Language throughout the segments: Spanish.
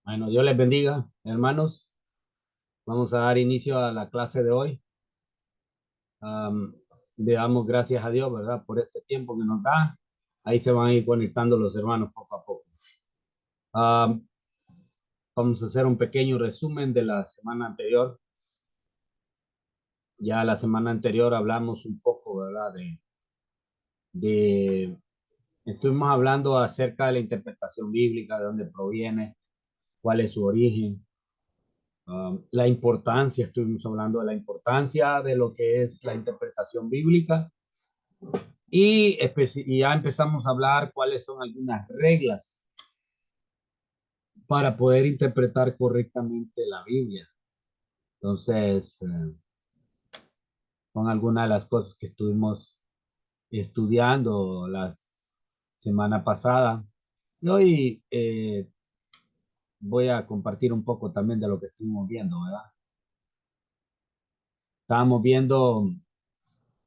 Bueno, Dios les bendiga, hermanos. Vamos a dar inicio a la clase de hoy. Am, Le damos gracias a Dios, ¿verdad? Por este tiempo que nos da. Ahí se van a ir conectando los hermanos poco a poco. Am, Vamos a hacer un pequeño resumen de la semana anterior. Ya la semana anterior hablamos un poco, ¿verdad? De Estuvimos hablando acerca de la interpretación bíblica, de dónde proviene, cuál es su origen. La importancia, estuvimos hablando de la importancia de lo que es la interpretación bíblica y ya empezamos a hablar cuáles son algunas reglas para poder interpretar correctamente la Biblia. Entonces, son algunas de las cosas que estuvimos estudiando la semana pasada. Y hoy voy a compartir un poco también de lo que estuvimos viendo, ¿verdad? Estábamos viendo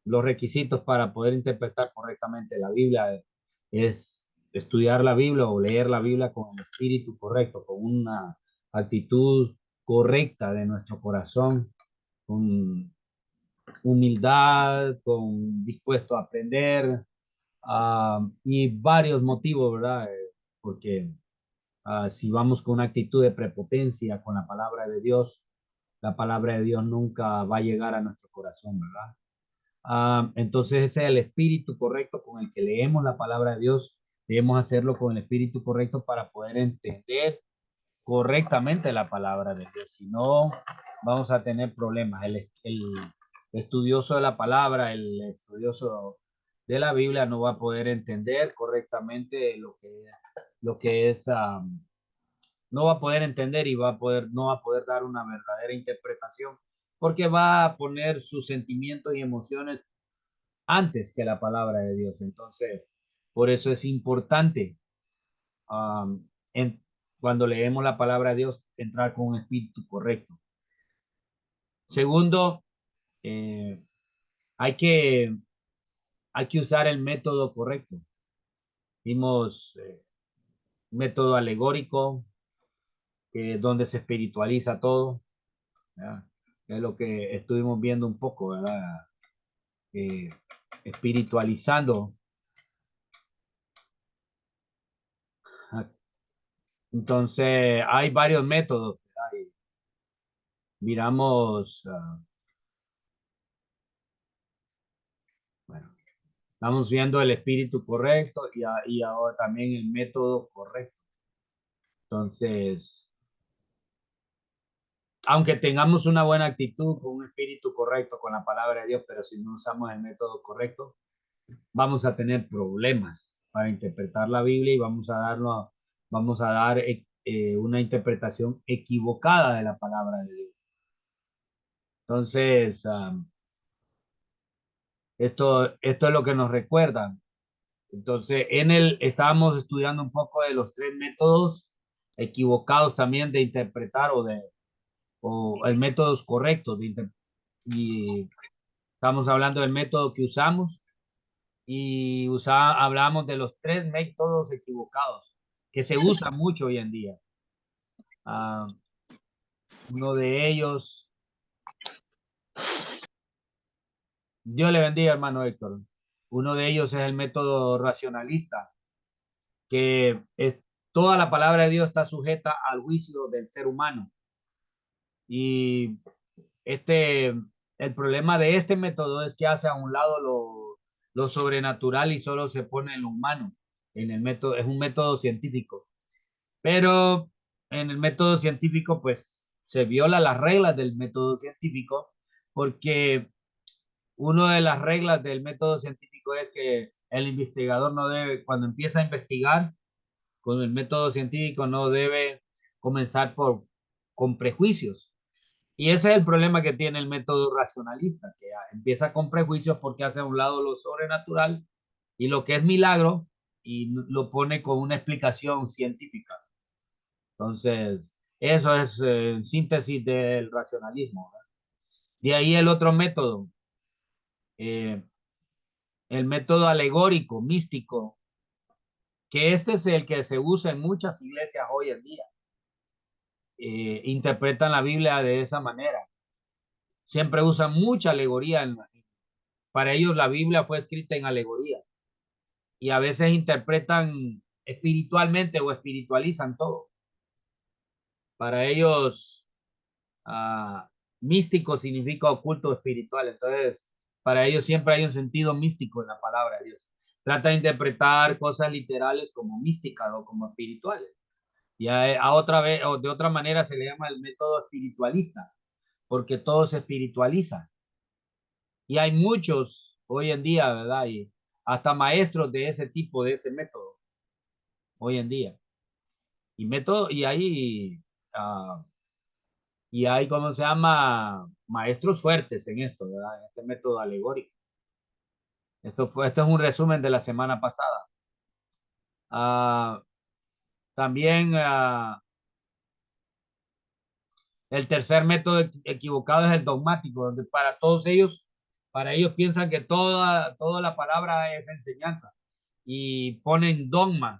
los requisitos para poder interpretar correctamente la Biblia. Es estudiar la Biblia o leer la Biblia con el espíritu correcto, con una actitud correcta de nuestro corazón, con humildad, con dispuesto a aprender, y varios motivos, ¿verdad? Porque si vamos con una actitud de prepotencia con la palabra de Dios nunca va a llegar a nuestro corazón, ¿verdad? Entonces ese es el espíritu correcto con el que leemos la palabra de Dios. Debemos hacerlo con el espíritu correcto para poder entender correctamente la palabra de Dios. Si no, vamos a tener problemas. El estudioso de la palabra, el estudioso de la Biblia no va a poder entender correctamente lo que es, no va a poder entender y no va a poder dar una verdadera interpretación porque va a poner sus sentimientos y emociones antes que la palabra de Dios. Entonces, por eso es importante, um, en, cuando leemos la palabra de Dios, entrar con un espíritu correcto. Segundo, eh, hay que, hay que usar el método correcto. Vimos método alegórico, que es donde se espiritualiza todo, ¿verdad? Es lo que estuvimos viendo un poco, ¿verdad? Eh, Espiritualizando. Entonces, hay varios métodos, ¿verdad? Y miramos, bueno, estamos viendo el espíritu correcto y ahora también el método correcto. Entonces, aunque tengamos una buena actitud con un espíritu correcto con la palabra de Dios, pero si no usamos el método correcto, vamos a tener problemas para interpretar la Biblia y vamos a dar una interpretación equivocada de la palabra de Dios. Entonces, esto es lo que nos recuerda. Entonces, estábamos estudiando un poco de los tres métodos equivocados también de interpretar o el métodos correctos y estamos hablando del método que usamos y hablamos de los tres métodos equivocados que se usan mucho hoy en día. Ah, Uno de ellos, Dios le bendiga, hermano Héctor. Uno de ellos es el método racionalista, que es toda la palabra de Dios está sujeta al juicio del ser humano. Y este, el problema de este método es que hace a un lado lo sobrenatural y solo se pone en lo humano. En el método, es un método científico. Pero en el método científico, pues se viola las reglas del método científico porque una de las reglas del método científico es que el investigador no debe, cuando empieza a investigar con el método científico, no debe comenzar con prejuicios. Y ese es el problema que tiene el método racionalista, que empieza con prejuicios porque hace a un lado lo sobrenatural y lo que es milagro y lo pone con una explicación científica. Entonces, eso es síntesis del racionalismo, ¿verdad? De ahí el otro método, eh, el método alegórico, místico, que este es el que se usa en muchas iglesias hoy en día. interpretan la Biblia de esa manera. Siempre usan mucha alegoría. Para ellos la Biblia fue escrita en alegoría y a veces interpretan espiritualmente o espiritualizan todo. Para ellos, místico significa oculto espiritual. Entonces, para ellos siempre hay un sentido místico en la palabra de Dios. Trata de interpretar cosas literales como místicas o como espirituales. Y a otra vez, o de otra manera se le llama el método espiritualista, porque todo se espiritualiza. Y hay muchos hoy en día, ¿verdad? Y hasta maestros de ese tipo, de ese método, hoy en día. Y método, y hay, ¿cómo se llama? Maestros fuertes en esto, ¿verdad? En este método alegórico. Esto es un resumen de la semana pasada. Ah, también el tercer método equivocado es el dogmático, donde para ellos piensan que toda la palabra es enseñanza y ponen dogma,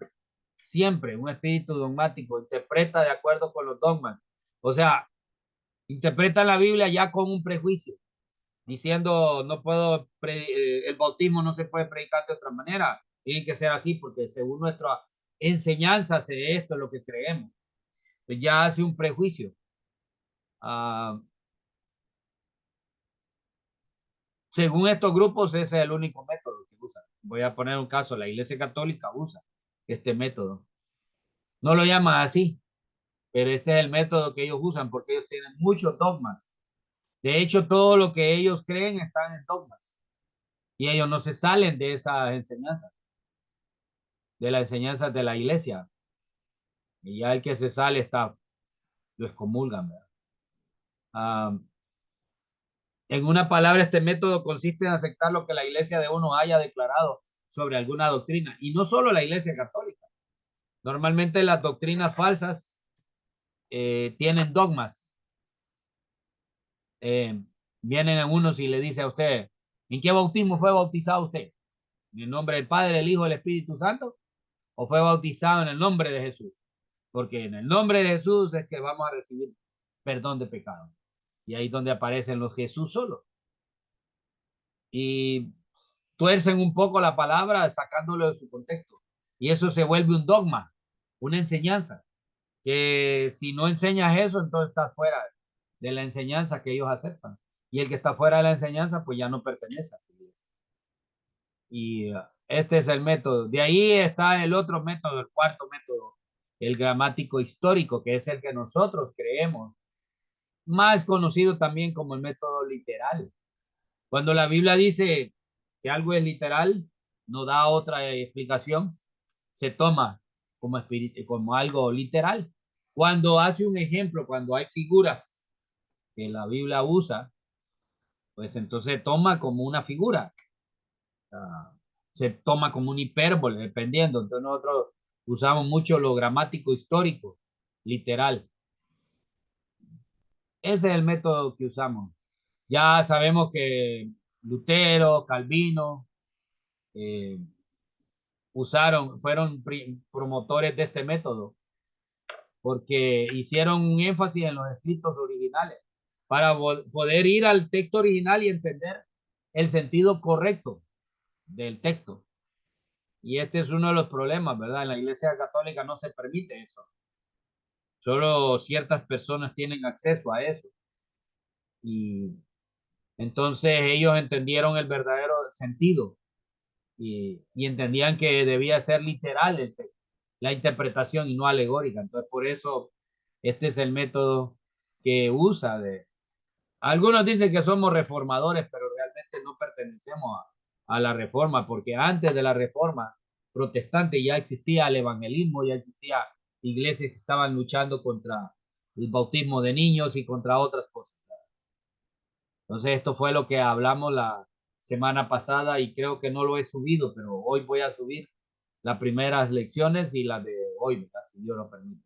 siempre un espíritu dogmático, interpreta de acuerdo con los dogmas. O sea, interpretan la Biblia ya con un prejuicio, diciendo el bautismo no se puede predicar de otra manera, tiene que ser así porque según nuestra enseñanza esto es lo que creemos. Pues ya hace un prejuicio. Uh, Según estos grupos, ese es el único método que usan. Voy a poner un caso, la Iglesia Católica usa este método. No lo llaman así, pero ese es el método que ellos usan porque ellos tienen muchos dogmas. De hecho, todo lo que ellos creen están en dogmas y ellos no se salen de esas enseñanzas, de las enseñanzas de la Iglesia. Y ya el que se sale lo excomulgan. Ah, en una palabra, este método consiste en aceptar lo que la Iglesia de uno haya declarado sobre alguna doctrina y no solo la Iglesia Católica. Normalmente las doctrinas falsas tienen dogmas. Eh, Vienen a unos y le dice a usted, ¿en qué bautismo fue bautizado usted? ¿En el nombre del Padre, del Hijo, del Espíritu Santo? ¿O fue bautizado en el nombre de Jesús? Porque en el nombre de Jesús es que vamos a recibir perdón de pecados. Y ahí es donde aparecen los Jesús solos. Y tuercen un poco la palabra sacándolo de su contexto. Y eso se vuelve un dogma, una enseñanza. Que si no enseñas eso, entonces estás fuera de la enseñanza que ellos aceptan. Y el que está fuera de la enseñanza, pues ya no pertenece a su iglesia. Y este es el método. De ahí está el otro método, el cuarto método, el gramático histórico, que es el que nosotros creemos, más conocido también como el método literal. Cuando la Biblia dice que algo es literal, no da otra explicación, se toma como algo literal. Cuando hace un ejemplo, cuando hay figuras que la Biblia usa, pues entonces toma como una figura, se toma como un hipérbole, dependiendo. Entonces nosotros usamos mucho lo gramático histórico, literal. Ese es el método que usamos. Ya sabemos que Lutero, Calvino, eh, fueron promotores de este método, porque hicieron un énfasis en los escritos originales para poder ir al texto original y entender el sentido correcto del texto. Y este es uno de los problemas, ¿verdad? En la Iglesia Católica no se permite eso. Solo ciertas personas tienen acceso a eso. Y entonces ellos entendieron el verdadero sentido y entendían que debía ser literal la interpretación y no alegórica. Entonces, por eso este es el método que usa algunos dicen que somos reformadores, pero realmente no pertenecemos a la reforma, porque antes de la reforma protestante ya existía el evangelismo, ya existía iglesias que estaban luchando contra el bautismo de niños y contra otras cosas. Entonces, esto fue lo que hablamos la semana pasada y creo que no lo he subido, pero hoy voy a subir las primeras lecciones y las de hoy, si Dios lo permite.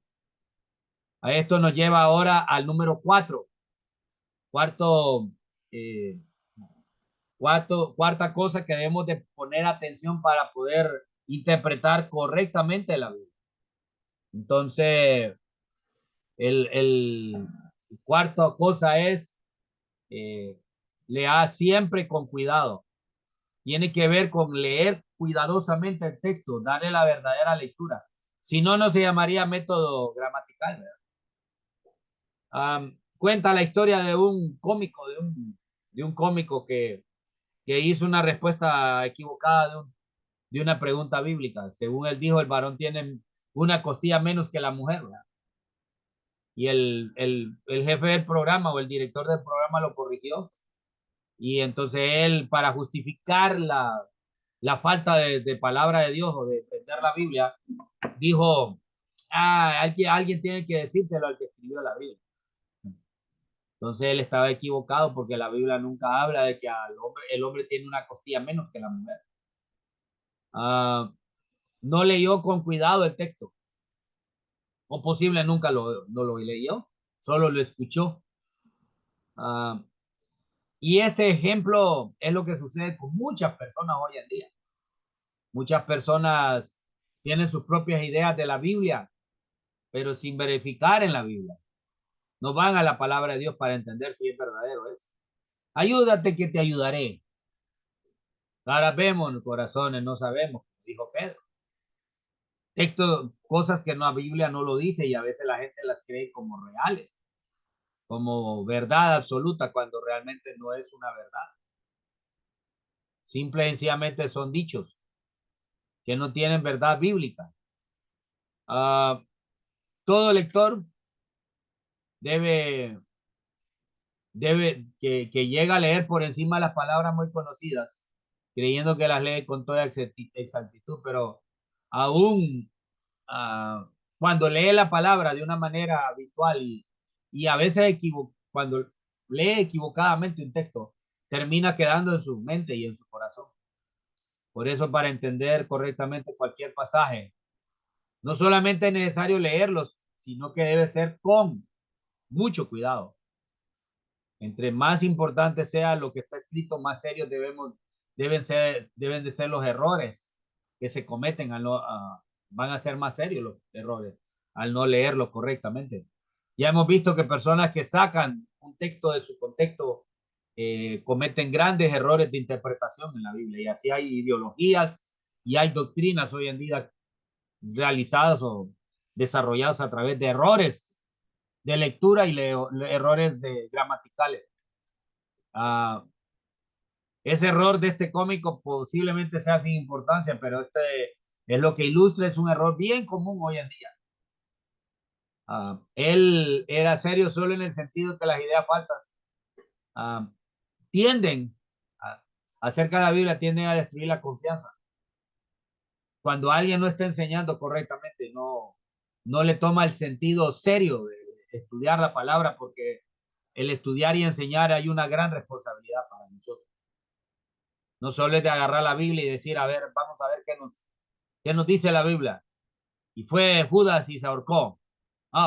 A esto nos lleva ahora al número 4. Cuarto, eh, cuarta cosa que debemos de poner atención para poder interpretar correctamente la Biblia. Entonces, El cuarto cosa es, lea siempre con cuidado. Tiene que ver con leer cuidadosamente el texto, darle la verdadera lectura. Si no, no se llamaría método gramatical, ¿verdad? Cuenta la historia de un cómico, de un cómico que hizo una respuesta equivocada de una pregunta bíblica. Según él dijo, el varón tiene una costilla menos que la mujer, ¿verdad? Y el jefe del programa o el director del programa lo corrigió. Y entonces él, para justificar la falta de palabra de Dios o de entender la Biblia, dijo, alguien tiene que decírselo al que escribió la Biblia. Entonces él estaba equivocado porque la Biblia nunca habla de que el hombre tiene una costilla menos que la mujer. Ah, no leyó con cuidado el texto, o posible nunca no lo leyó, solo lo escuchó. Ah, y ese ejemplo es lo que sucede con muchas personas hoy en día. Muchas personas tienen sus propias ideas de la Biblia, pero sin verificar en la Biblia. No van a la palabra de Dios para entender si es verdadero eso. Ayúdate que te ayudaré. Ahora vemos corazones, no sabemos, dijo Pedro. Texto, cosas que la Biblia no lo dice y a veces la gente las cree como reales, como verdad absoluta cuando realmente no es una verdad. Simple y sencillamente son dichos que no tienen verdad bíblica. Uh, todo lector debe, que llega a leer por encima las palabras muy conocidas, creyendo que las lee con toda exactitud, pero aún cuando lee la palabra de una manera habitual y a veces cuando lee equivocadamente un texto, termina quedando en su mente y en su corazón. Por eso, para entender correctamente cualquier pasaje, no solamente es necesario leerlos, sino que debe ser con mucho cuidado. Entre más importante sea lo que está escrito, más serios deben de ser los errores que se cometen van a ser más serios los errores al no leerlo correctamente. Ya hemos visto que personas que sacan un texto de su contexto cometen grandes errores de interpretación en la Biblia. Y así hay ideologías y hay doctrinas hoy en día realizadas o desarrolladas a través de errores de lectura y errores gramaticales. Uh, ese error de este cómico posiblemente sea sin importancia, pero este es lo que ilustra, es un error bien común hoy en día. Él era serio solo en el sentido que las ideas falsas tienden acerca de la Biblia, tienden a destruir la confianza. Cuando alguien no está enseñando correctamente, no le toma el sentido serio de estudiar la palabra, porque el estudiar y enseñar hay una gran responsabilidad para nosotros. No solo es de agarrar la Biblia y decir, a ver, vamos a ver qué nos dice la Biblia. Y fue Judas y se ahorcó.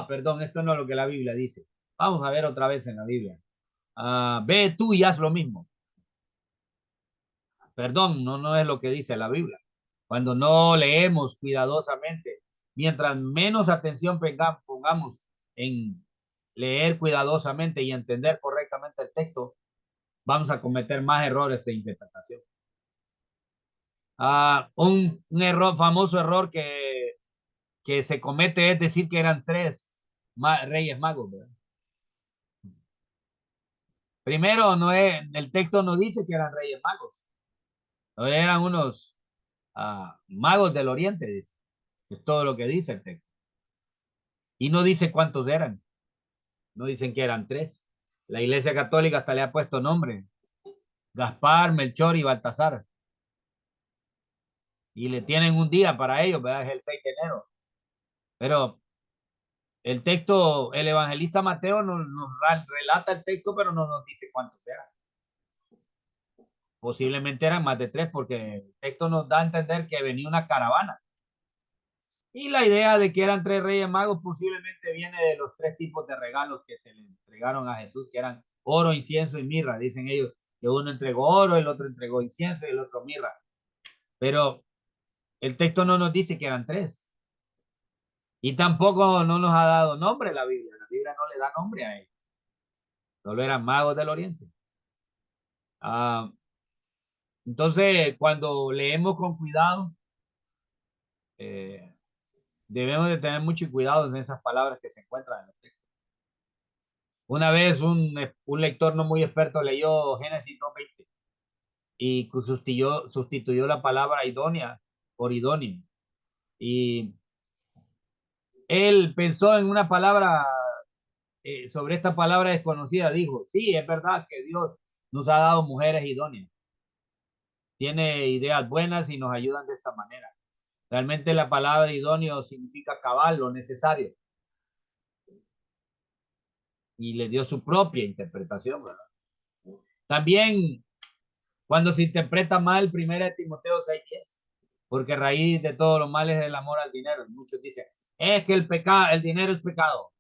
Perdón, esto no es lo que la Biblia dice. Vamos a ver otra vez en la Biblia. Ve tú y haz lo mismo. Perdón, no es lo que dice la Biblia. Cuando no leemos cuidadosamente, mientras menos atención pongamos en leer cuidadosamente y entender correctamente el texto, vamos a cometer más errores de interpretación. Un error, famoso error que se comete es decir que eran tres reyes magos, ¿verdad? Primero, el texto no dice que eran reyes magos, eran unos magos del oriente, dice. Es todo lo que dice el texto. Y no dice cuántos eran, no dicen que eran tres. La Iglesia Católica hasta le ha puesto nombre, Gaspar, Melchor y Baltasar. Y le tienen un día para ellos, ¿verdad? Es el 6 de enero. Pero el texto, el evangelista Mateo nos relata el texto, pero no nos dice cuántos eran. Posiblemente eran más de tres, porque el texto nos da a entender que venía una caravana. Y la idea de que eran tres reyes magos posiblemente viene de los tres tipos de regalos que se le entregaron a Jesús, que eran oro, incienso y mirra. Dicen ellos que uno entregó oro, el otro entregó incienso y el otro mirra. Pero el texto no nos dice que eran tres. Y tampoco no nos ha dado nombre la Biblia. Biblia no le da nombre a ellos. Solo eran magos del Oriente. Ah, entonces, cuando leemos con cuidado, eh, debemos de tener mucho cuidado en esas palabras que se encuentran en los textos. Una vez un lector no muy experto leyó Génesis 2:20 y sustituyó la palabra idónea por idóneo. Y él pensó en una palabra, sobre esta palabra desconocida, dijo, sí, es verdad que Dios nos ha dado mujeres idóneas. Tiene ideas buenas y nos ayudan de esta manera. Realmente la palabra idóneo significa cabal, lo necesario. Y le dio su propia interpretación, ¿verdad? También cuando se interpreta mal, 1 Timoteo 6:10, porque raíz de todos los males es el amor al dinero. Muchos dicen, es que el dinero es pecado.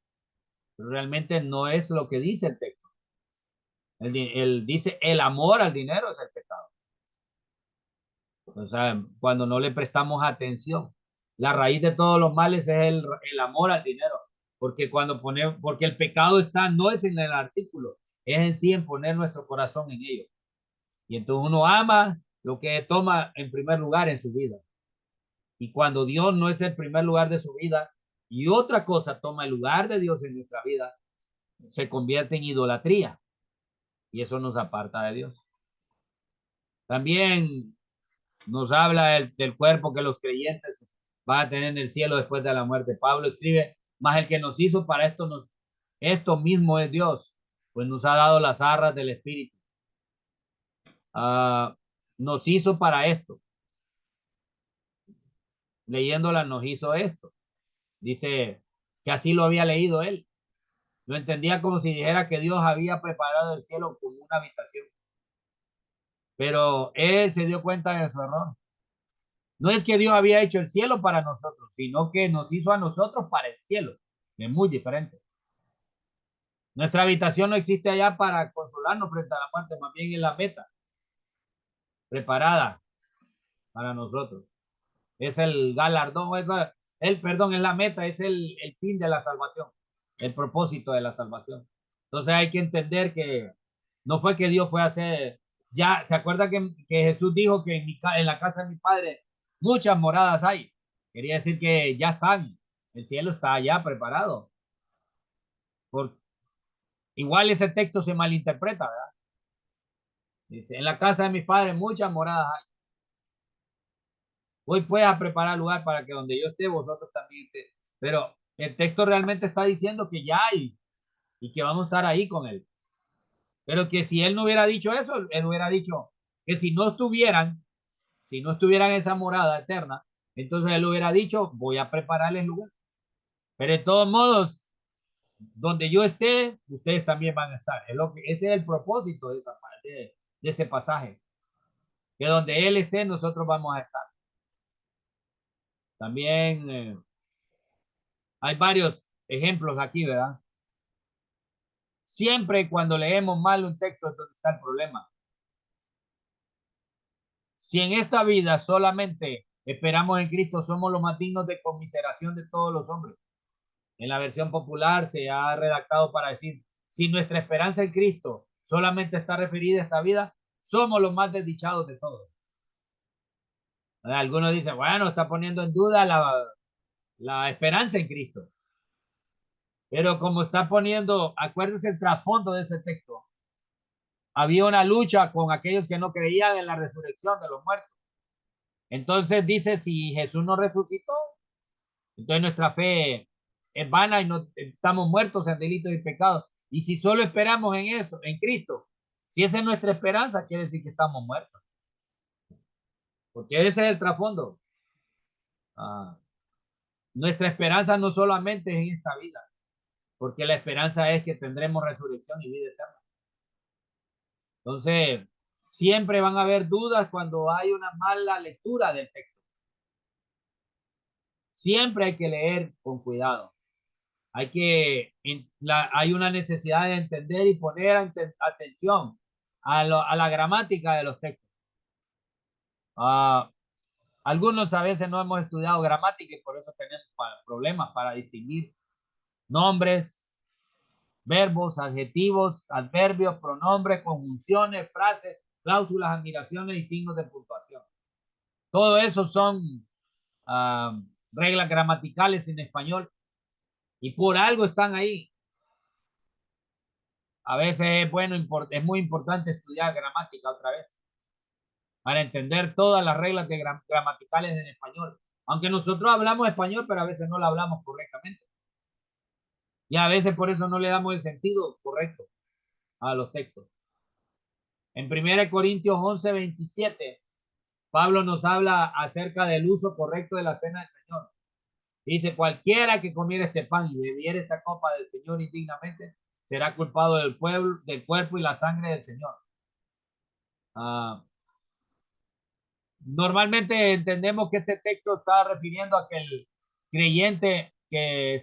Pero realmente no es lo que dice el texto. Él dice, el amor al dinero es el pecado. O sea, cuando no le prestamos atención. La raíz de todos los males es el amor al dinero. Porque el pecado está, no es en el artículo, es en sí en poner nuestro corazón en ello. Y entonces uno ama lo que toma en primer lugar en su vida. Y cuando Dios no es el primer lugar de su vida y otra cosa toma el lugar de Dios en nuestra vida, se convierte en idolatría y eso nos aparta de Dios. También nos habla del cuerpo que los creyentes van a tener en el cielo después de la muerte. Pablo escribe, más el que nos hizo para esto mismo es Dios, pues nos ha dado las arras del Espíritu. Nos hizo para esto. Leyéndola nos hizo esto. Dice que así lo había leído él. Lo entendía como si dijera que Dios había preparado el cielo como una habitación. Pero él se dio cuenta de su error. No es que Dios había hecho el cielo para nosotros, sino que nos hizo a nosotros para el cielo. Es muy diferente. Nuestra habitación no existe allá para consolarnos frente a la muerte, más bien es la meta preparada para nosotros. Es el galardón, perdón, es la meta, es el fin de la salvación, el propósito de la salvación. Entonces hay que entender que no fue que Dios fue a hacer, ya, ¿se acuerda que Jesús dijo que en la casa de mi padre muchas moradas hay? Quería decir que ya están, el cielo está ya preparado. Por, igual ese texto se malinterpreta, ¿verdad? Dice, en la casa de mis padres muchas moradas hay. Hoy puedes a preparar lugar para que donde yo esté, vosotros también estéis. Pero el texto realmente está diciendo que ya hay y que vamos a estar ahí con él. Pero que si él no hubiera dicho eso, él hubiera dicho que si no estuvieran en esa morada eterna, entonces él hubiera dicho, voy a prepararles lugar. Pero de todos modos, donde yo esté, ustedes también van a estar. Ese es el propósito de esa parte, de ese pasaje. Que donde él esté, nosotros vamos a estar. También hay varios ejemplos aquí, ¿verdad? Siempre cuando leemos mal un texto es donde está el problema. Si en esta vida solamente esperamos en Cristo, somos los más dignos de conmiseración de todos los hombres. En la versión popular se ha redactado para decir, si nuestra esperanza en Cristo solamente está referida a esta vida, somos los más desdichados de todos. Algunos dicen, bueno, está poniendo en duda la esperanza en Cristo. Pero como está poniendo, acuérdense el trasfondo de ese texto. Había una lucha con aquellos que no creían en la resurrección de los muertos. Entonces dice, si Jesús no resucitó, entonces nuestra fe es vana y no estamos muertos en delitos y pecados. Y si solo esperamos en eso, en Cristo, si esa es nuestra esperanza, quiere decir que estamos muertos. Porque ese es el trasfondo. Ah, nuestra esperanza no solamente es en esta vida, porque la esperanza es que tendremos resurrección y vida eterna. Entonces, siempre van a haber dudas cuando hay una mala lectura del texto. Siempre hay que leer con cuidado. Hay una necesidad de entender y poner atención a la gramática de los textos. Algunos a veces no hemos estudiado gramática y por eso tenemos problemas para distinguir nombres verbos, adjetivos, adverbios, pronombres, conjunciones, frases, cláusulas, admiraciones y signos de puntuación. Todo eso son reglas gramaticales en español y por algo están ahí. A veces es bueno, es muy importante estudiar gramática otra vez para entender todas las reglas gramaticales en español. Aunque nosotros hablamos español, pero a veces no la hablamos correctamente. Y a veces por eso no le damos el sentido correcto a los textos. En 1 Corintios 11:27, Pablo nos habla acerca del uso correcto de la cena del Señor. Dice, cualquiera que comiera este pan y bebiera esta copa del Señor indignamente, será culpado del pueblo, del cuerpo y la sangre del Señor. Normalmente entendemos que este texto está refiriendo a que el creyente que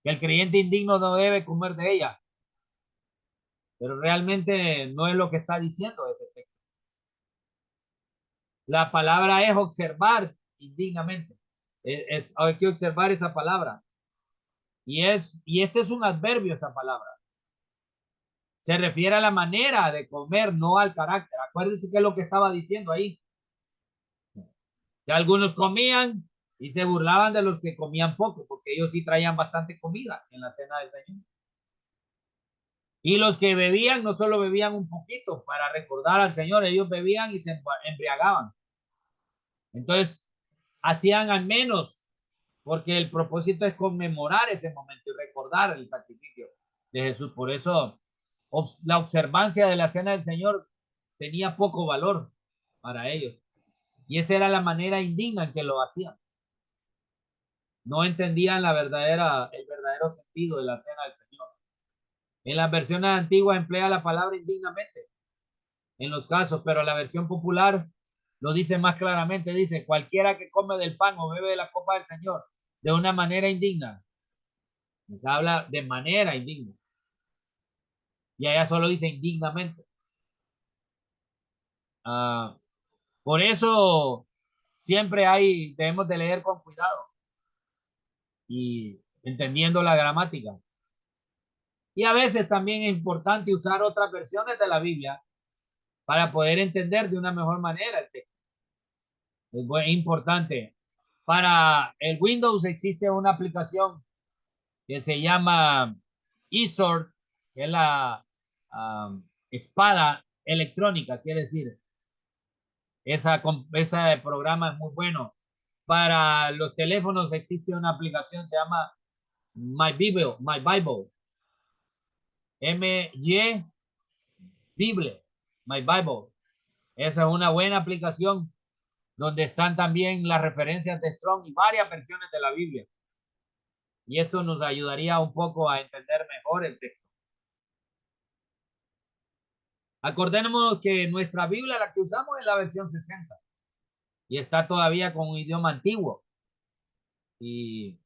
el creyente indigno no debe comer de ella, pero realmente no es lo que está diciendo ese texto. La palabra es observar indignamente. Hay que observar esa palabra. Y este es un adverbio, esa palabra. Se refiere a la manera de comer, no al carácter. Acuérdense que es lo que estaba diciendo ahí. Que algunos comían y se burlaban de los que comían poco, porque ellos sí traían bastante comida en la cena del Señor. Y los que bebían no solo bebían un poquito para recordar al Señor, ellos bebían y se embriagaban. Entonces, hacían al menos, porque el propósito es conmemorar ese momento y recordar el sacrificio de Jesús. Por eso, la observancia de la cena del Señor tenía poco valor para ellos. Y esa era la manera indigna en que lo hacían. No entendían el verdadero sentido de la cena del Señor. En las versiones antiguas emplea la palabra indignamente en los casos, pero la versión popular lo dice más claramente. Dice, cualquiera que come del pan o bebe de la copa del Señor de una manera indigna. Se habla de manera indigna. Y allá solo dice indignamente. Por eso siempre debemos de leer con cuidado y entendiendo la gramática. Y a veces también es importante usar otras versiones de la Biblia para poder entender de una mejor manera el texto. Es importante. Para el Windows existe una aplicación que se llama eSword, que es la espada electrónica, quiere decir, ese programa es muy bueno. Para los teléfonos existe una aplicación que se llama My Bible, MY Bible, My Bible. Esa es una buena aplicación donde están también las referencias de Strong y varias versiones de la Biblia. Y esto nos ayudaría un poco a entender mejor el texto. Acordémonos que nuestra Biblia, la que usamos, es la versión 60 y está todavía con un idioma antiguo. Y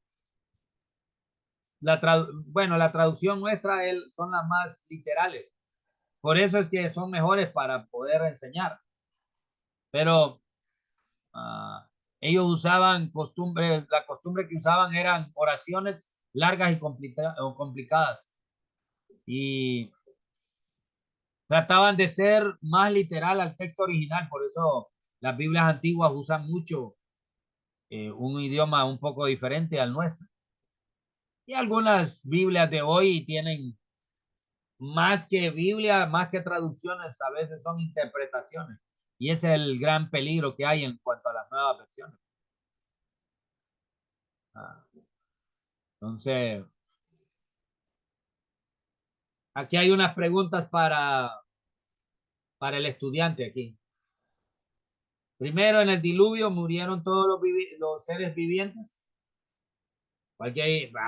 la traducción nuestra son las más literales. Por eso es que son mejores para poder enseñar. Pero ellos usaban la costumbre que usaban eran oraciones largas y complicadas. Y trataban de ser más literal al texto original. Por eso las Biblias antiguas usan mucho un idioma un poco diferente al nuestro. Y algunas Biblias de hoy tienen más que Biblia, más que traducciones, a veces son interpretaciones. Y ese es el gran peligro que hay en cuanto a las nuevas versiones. Entonces, aquí hay unas preguntas para el estudiante aquí. Primero, en el diluvio murieron todos los seres vivientes.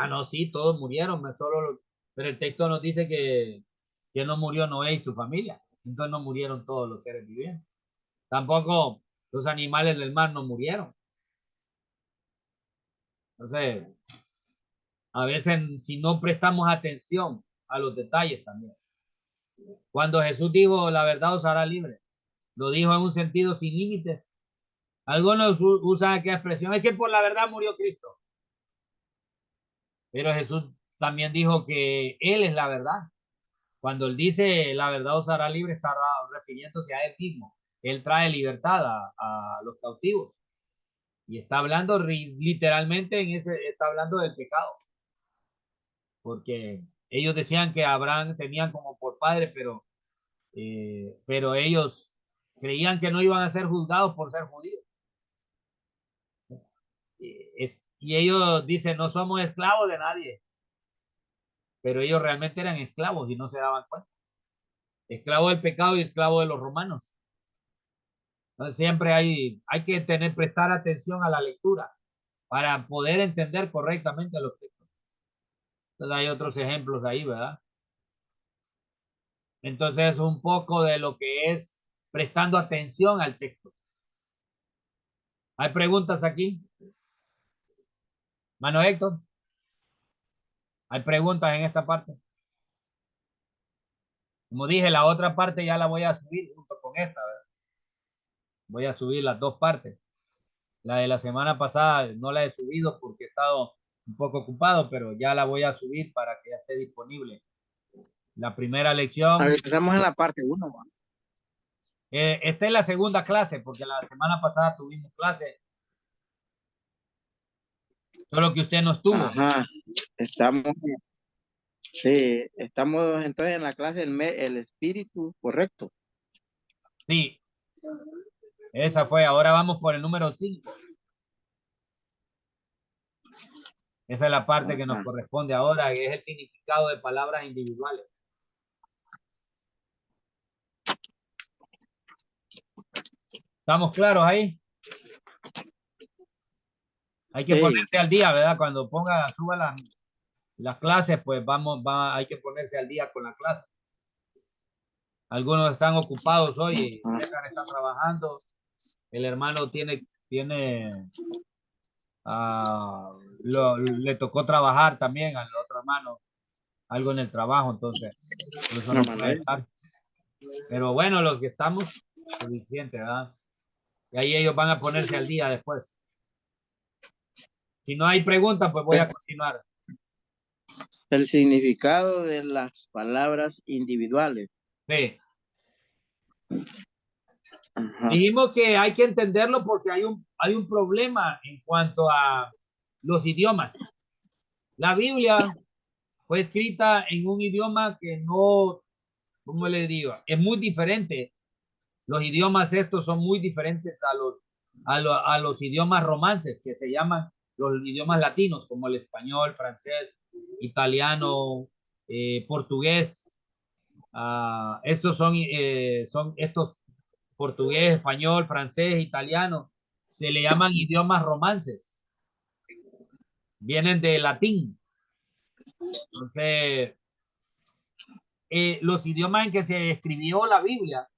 No, sí, todos murieron, pero el texto nos dice que no murió Noé y su familia. Entonces no murieron todos los seres vivientes. Tampoco los animales del mar no murieron. Entonces, a veces si no prestamos atención a los detalles también. Cuando Jesús dijo, la verdad os hará libre, lo dijo en un sentido sin límites. Algunos usan aquella expresión, es que por la verdad murió Cristo. Pero Jesús también dijo que Él es la verdad. Cuando Él dice la verdad os hará libre, está refiriéndose a Él mismo. Él trae libertad a los cautivos. Y está hablando literalmente está hablando del pecado. Porque ellos decían que Abraham tenían como por padre, pero ellos creían que no iban a ser juzgados por ser judíos. Y ellos dicen, no somos esclavos de nadie, pero ellos realmente eran esclavos y no se daban cuenta. Esclavos del pecado y esclavos de los romanos. Entonces siempre hay que prestar atención a la lectura para poder entender correctamente los textos. Entonces hay otros ejemplos ahí, ¿verdad? Entonces un poco de lo que es prestando atención al texto. ¿Hay preguntas aquí? Mano Héctor, ¿hay preguntas en esta parte? Como dije, la otra parte ya la voy a subir junto con esta, ¿verdad? Voy a subir las dos partes. La de la semana pasada no la he subido porque he estado un poco ocupado, pero ya la voy a subir para que ya esté disponible. La primera A lección, ver, estamos en la parte 1. esta es la segunda clase, porque la semana pasada tuvimos clase, solo que usted no estuvo. Ajá, estamos, sí, estamos entonces en la clase el espíritu, correcto. Sí, esa fue. Ahora vamos por el número 5. Esa es la parte que nos Ajá. corresponde ahora, que es el significado de palabras individuales. ¿Estamos claros ahí? Hay que Sí, ponerse al día, ¿verdad? Cuando suba las clases, pues hay que ponerse al día con la clase. Algunos están ocupados hoy, ajá, César está trabajando, el hermano le tocó trabajar también al otro hermano, algo en el trabajo, entonces, por eso no, no puede Manuel. estar. Pero bueno, los que estamos, suficiente, ¿verdad? Y ahí ellos van a ponerse al día después. Si no hay preguntas, pues voy a Es continuar. el significado de las palabras individuales. Sí. Ajá, Dijimos que hay que entenderlo porque hay un problema en cuanto a los idiomas. La Biblia fue escrita en un idioma que no, ¿cómo le digo? Es muy diferente. Los idiomas estos son muy diferentes a los idiomas romances, que se llaman los idiomas latinos, como el español, francés, italiano, portugués. Estos son estos portugués, español, francés, italiano. Se le llaman idiomas romances. Vienen de latín. Entonces, los idiomas en que se escribió la Biblia,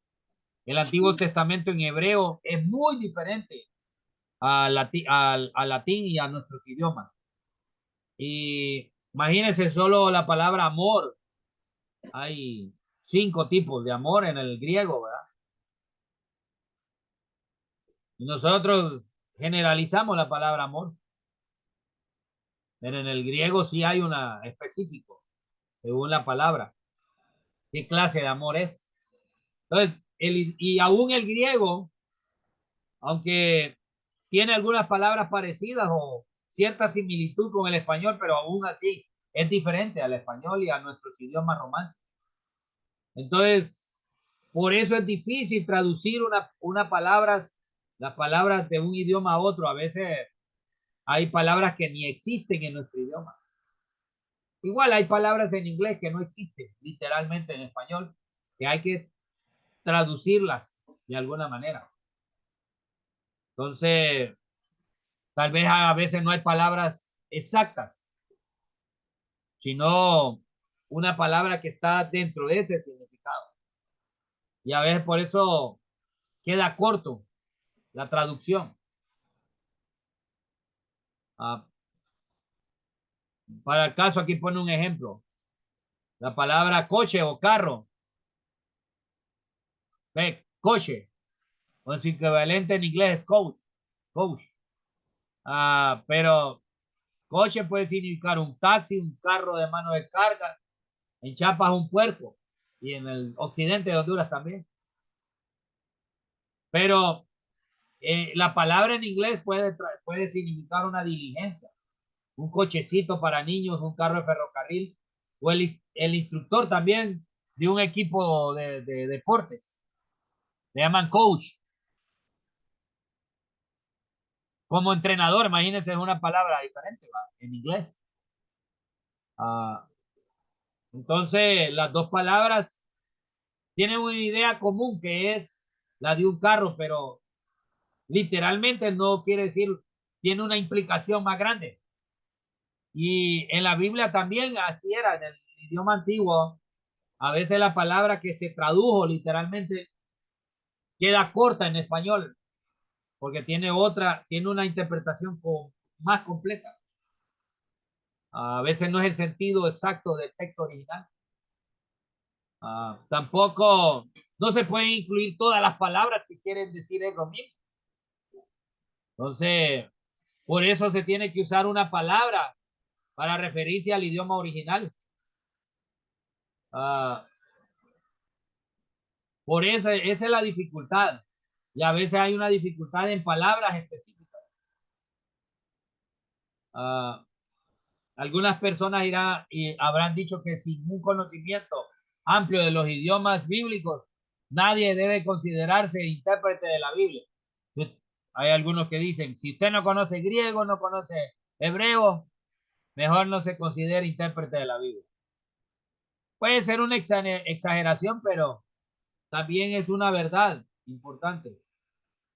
el Antiguo Testamento en hebreo, es muy diferente al latín y a nuestros idiomas. Y imagínense solo la palabra amor. Hay 5 tipos de amor en el griego, ¿verdad? Y nosotros generalizamos la palabra amor, pero en el griego sí hay una específico, según la palabra, qué clase de amor es. Entonces, y aún el griego, aunque tiene algunas palabras parecidas o cierta similitud con el español, pero aún así es diferente al español y a nuestros idiomas romances. Entonces, por eso es difícil traducir las palabras de un idioma a otro. A veces hay palabras que ni existen en nuestro idioma. Igual hay palabras en inglés que no existen literalmente en español, que hay que traducirlas de alguna manera. Entonces, tal vez a veces no hay palabras exactas, sino una palabra que está dentro de ese significado. Y a veces por eso queda corto la traducción. Ah, para el caso, aquí pone un ejemplo. La palabra coche o carro. Ve, coche. O su equivalente en inglés es coach. Coach. Pero Coche puede significar un taxi, un carro de mano de carga. En Chiapas un puerco y en el occidente de Honduras también. Pero la palabra en inglés puede significar una diligencia, un cochecito para niños, un carro de ferrocarril o el instructor también de un equipo de deportes. Le llaman coach. Como entrenador, imagínense, es una palabra diferente, ¿va? En inglés. Ah, entonces, las dos palabras tienen una idea común que es la de un carro, pero literalmente no quiere decir, tiene una implicación más grande. Y en la Biblia también así era, en el idioma antiguo, a veces la palabra que se tradujo literalmente queda corta en español, porque tiene una interpretación más completa. A veces no es el sentido exacto del texto original. Tampoco, no se pueden incluir todas las palabras que quieren decir eso mismo. Entonces, por eso se tiene que usar una palabra para referirse al idioma original. Uh, por eso, esa es la dificultad. Y a veces hay una dificultad en palabras específicas. Uh, algunas personas irán y habrán dicho que sin un conocimiento amplio de los idiomas bíblicos, nadie debe considerarse intérprete de la Biblia. Hay algunos que dicen, si usted no conoce griego, no conoce hebreo, mejor no se considere intérprete de la Biblia. Puede ser una exageración, pero también es una verdad importante.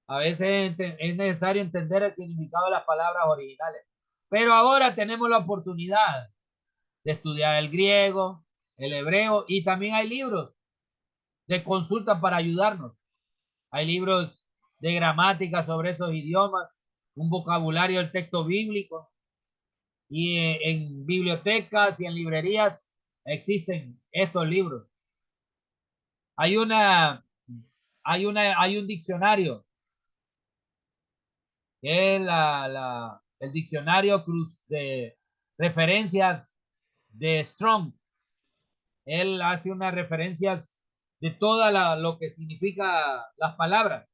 A veces es necesario entender el significado de las palabras originales. Pero ahora tenemos la oportunidad de estudiar el griego, el hebreo, y también hay libros de consulta para ayudarnos. Hay libros de gramática sobre esos idiomas, un vocabulario del texto bíblico, y en bibliotecas y en librerías existen estos libros. Hay hay un diccionario, que es el diccionario cruz de referencias de Strong. Él hace unas referencias de toda lo que significa las palabras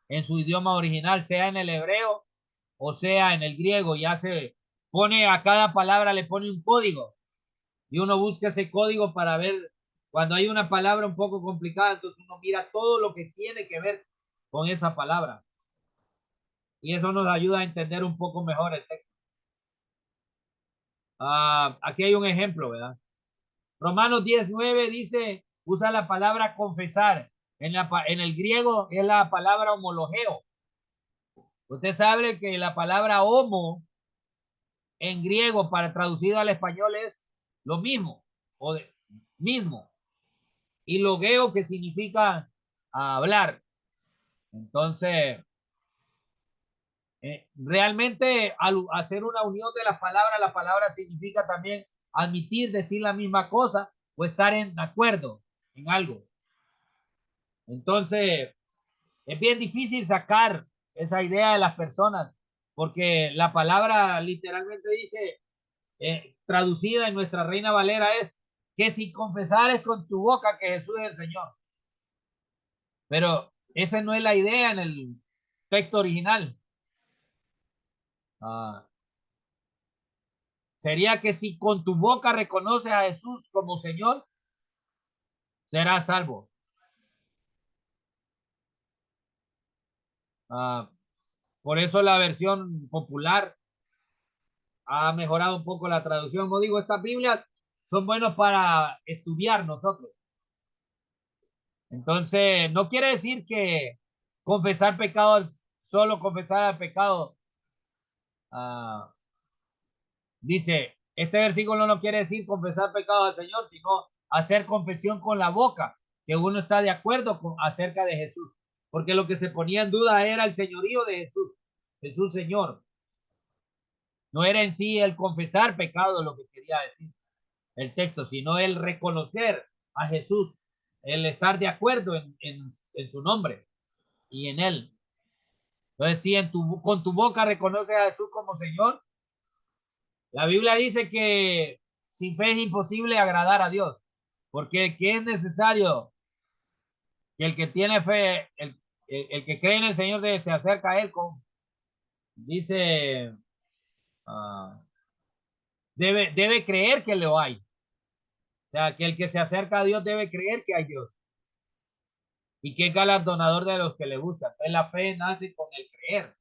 en su idioma original, sea en el hebreo o sea en el griego. Ya se pone a cada palabra, le pone un código y uno busca ese código para ver cuando hay una palabra un poco complicada, entonces uno mira todo lo que tiene que ver con esa palabra y eso nos ayuda a entender un poco mejor el texto. Aquí hay un ejemplo, ¿verdad? Romanos 19 dice, usa la palabra confesar. En el griego es la palabra homologeo. Usted sabe que la palabra homo en griego para traducido al español es lo mismo o mismo. Y logeo que significa hablar. Entonces, realmente al hacer una unión de las palabras, la palabra significa también admitir, decir la misma cosa o estar en acuerdo en algo. Entonces, es bien difícil sacar esa idea de las personas porque la palabra literalmente dice, traducida en nuestra Reina Valera, es que si confesares con tu boca que Jesús es el Señor. Pero esa no es la idea en el texto original. Sería que si con tu boca reconoces a Jesús como Señor, serás salvo. Por eso la versión popular ha mejorado un poco la traducción. Como digo, estas Biblias son buenos para estudiar nosotros. Entonces, no quiere decir que confesar pecados, solo confesar el pecado. Dice, este versículo no quiere decir confesar pecados al Señor, sino hacer confesión con la boca, que uno está de acuerdo acerca de Jesús. Porque lo que se ponía en duda era el señorío de Jesús, Jesús Señor. No era en sí el confesar pecado lo que quería decir el texto, sino el reconocer a Jesús, el estar de acuerdo en su nombre y en él. Entonces, si con tu boca reconoces a Jesús como Señor, La Biblia dice que sin fe es imposible agradar a Dios, porque que es necesario que el que tiene fe, el que cree en el Señor se acerca a Él con, dice, uh, debe creer que lo hay. O sea, que el que se acerca a Dios debe creer que hay Dios y que es galardonador de los que le buscan. Entonces la fe nace con el creer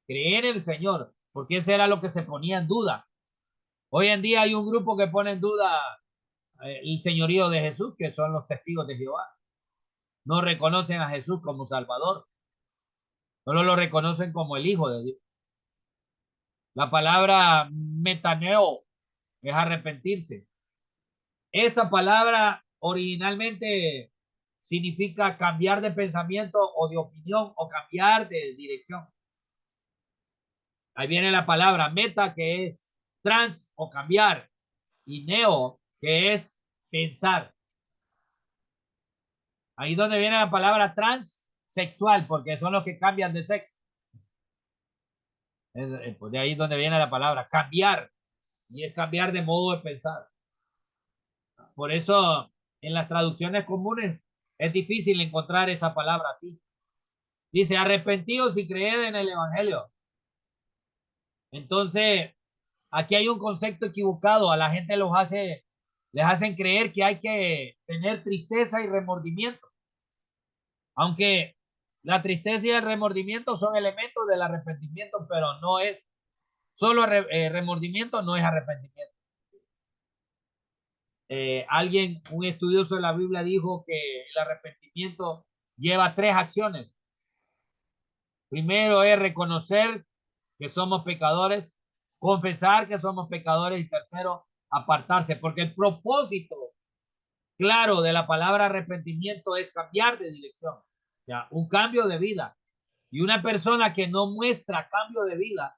en el Señor, porque eso era lo que se ponía en duda. Hoy en día hay un grupo que pone en duda el señorío de Jesús, que son los testigos de Jehová. No reconocen a Jesús como Salvador, solo lo reconocen como el Hijo de Dios. La palabra metaneo es arrepentirse. Esta palabra originalmente significa cambiar de pensamiento o de opinión o cambiar de dirección. Ahí viene la palabra meta, que es trans o cambiar, y neo, que es pensar. Ahí donde viene la palabra transsexual, porque son los que cambian de sexo. Pues de ahí donde viene la palabra cambiar, y es cambiar de modo de pensar. Por eso en las traducciones comunes es difícil encontrar esa palabra así. Dice, arrepentidos y creed en el Evangelio. Entonces, aquí hay un concepto equivocado. A la gente les hacen creer que hay que tener tristeza y remordimiento. Aunque la tristeza y el remordimiento son elementos del arrepentimiento, pero no es solo remordimiento, no es arrepentimiento. Un estudioso de la Biblia dijo que el arrepentimiento lleva 3 acciones. Primero es reconocer que somos pecadores, confesar que somos pecadores y tercero, apartarse, porque el propósito claro de la palabra arrepentimiento es cambiar de dirección, o sea, un cambio de vida. Y una persona que no muestra cambio de vida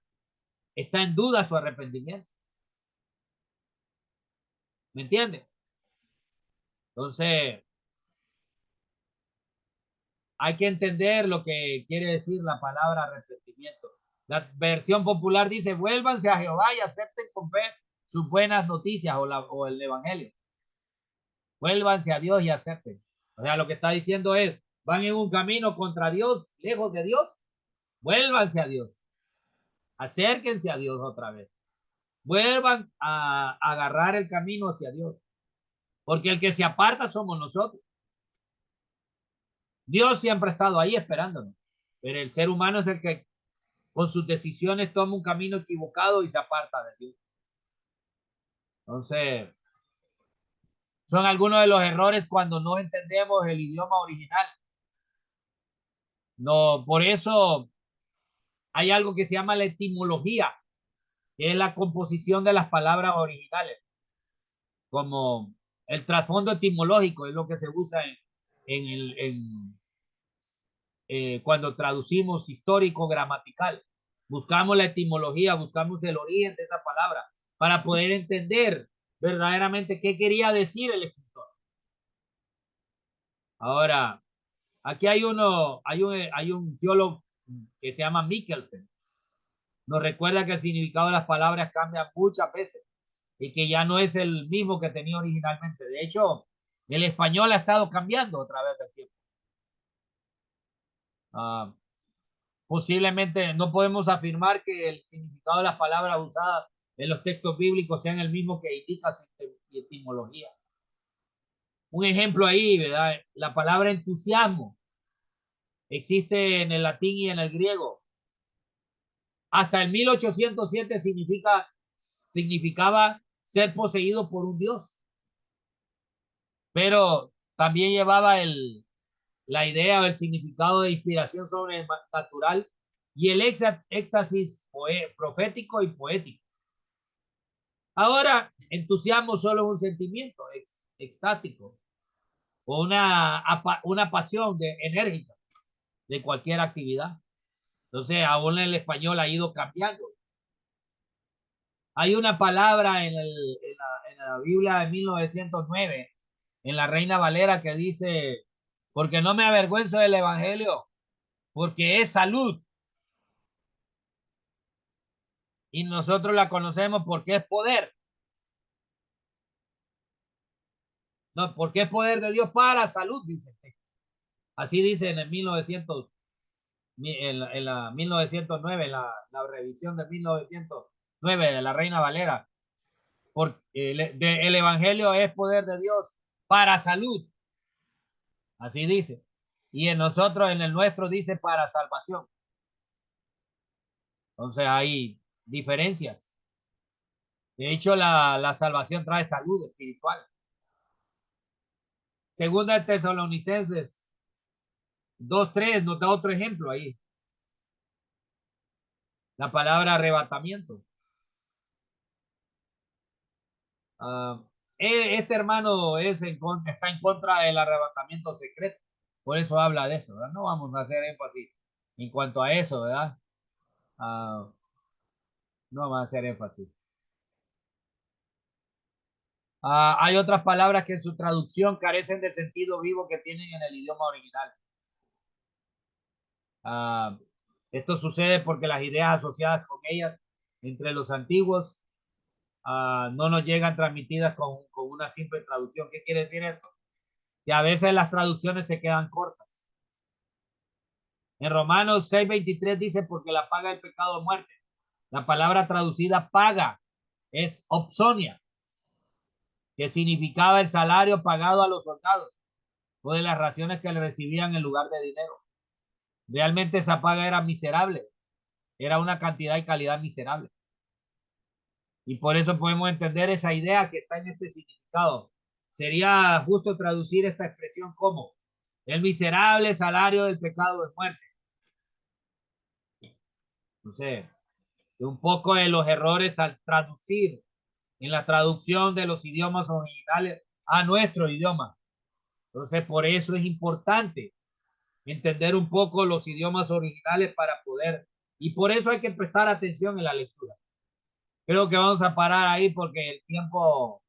está en duda su arrepentimiento. ¿Me entiende? Entonces, hay que entender lo que quiere decir la palabra arrepentimiento. La versión popular dice, vuélvanse a Jehová y acepten con fe sus buenas noticias o el evangelio. Vuélvanse a Dios y acepten. O sea, lo que está diciendo es, van en un camino contra Dios, lejos de Dios, vuélvanse a Dios. Acérquense a Dios otra vez. Vuelvan a agarrar el camino hacia Dios. Porque el que se aparta somos nosotros. Dios siempre ha estado ahí esperándonos. Pero el ser humano es el que con sus decisiones toma un camino equivocado y se aparta de Dios. Entonces, son algunos de los errores cuando no entendemos el idioma original. No, por eso hay algo que se llama la etimología, que es la composición de las palabras originales, como el trasfondo etimológico es lo que se usa cuando traducimos histórico gramatical. Buscamos la etimología, buscamos el origen de esa palabra para poder entender verdaderamente qué quería decir el escritor. Ahora, aquí hay un teólogo que se llama Mikkelsen. Nos recuerda que el significado de las palabras cambia muchas veces y que ya no es el mismo que tenía originalmente. De hecho, el español ha estado cambiando a través del tiempo. Posiblemente no podemos afirmar que el significado de las palabras usadas en los textos bíblicos sean el mismo que indica su etimología. Un ejemplo ahí, ¿verdad? La palabra entusiasmo existe en el latín y en el griego. Hasta el 1807 significaba ser poseído por un dios, pero también llevaba la idea o el significado de inspiración sobrenatural y el éxtasis profético y poético. Ahora, entusiasmo solo es un sentimiento extático o una pasión enérgica de cualquier actividad. Entonces, aún el español ha ido cambiando. Hay una palabra en la Biblia de 1909, en la Reina Valera, que dice, porque no me avergüenzo del Evangelio, porque es salud. Y nosotros la conocemos porque es poder. No, porque es poder de Dios para salud, dice. Así dice en el 1900, en la 1909, la revisión de 1909 de la Reina Valera. Porque el Evangelio es poder de Dios para salud. Así dice. Y en nosotros, en el nuestro, dice para salvación. Entonces hay diferencias. De hecho, la salvación trae salud espiritual. Segunda de Tesalonicenses 2:3 nos da otro ejemplo ahí. La palabra arrebatamiento. Uh, este hermano está en contra del arrebatamiento secreto. Por eso habla de eso, ¿verdad? No vamos a hacer énfasis en cuanto a eso, ¿verdad? No vamos a hacer énfasis. Hay otras palabras que en su traducción carecen del sentido vivo que tienen en el idioma original. Esto sucede porque las ideas asociadas con ellas entre los antiguos no nos llegan transmitidas con una simple traducción. ¿Qué quiere decir esto? Que a veces las traducciones se quedan cortas. En Romanos 6:23 dice, porque la paga del pecado es muerte. La palabra traducida paga es opsonia, que significaba el salario pagado a los soldados o de las raciones que le recibían en lugar de dinero. Realmente esa paga era miserable, era una cantidad y calidad miserable. Y por eso podemos entender esa idea que está en este significado. Sería justo traducir esta expresión como el miserable salario del pecado es muerte. Entonces, un poco de los errores al traducir en la traducción de los idiomas originales a nuestro idioma. Entonces, por eso es importante entender un poco los idiomas originales para poder, y por eso hay que prestar atención en la lectura. Creo que vamos a parar ahí porque el tiempo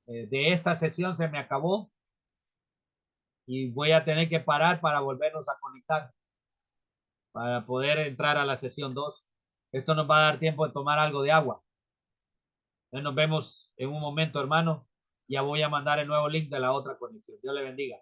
de esta sesión se me acabó y voy a tener que parar para volvernos a conectar, para poder entrar a la sesión 2. Esto nos va a dar tiempo de tomar algo de agua. Entonces nos vemos en un momento, hermano. Ya voy a mandar el nuevo link de la otra conexión. Dios le bendiga.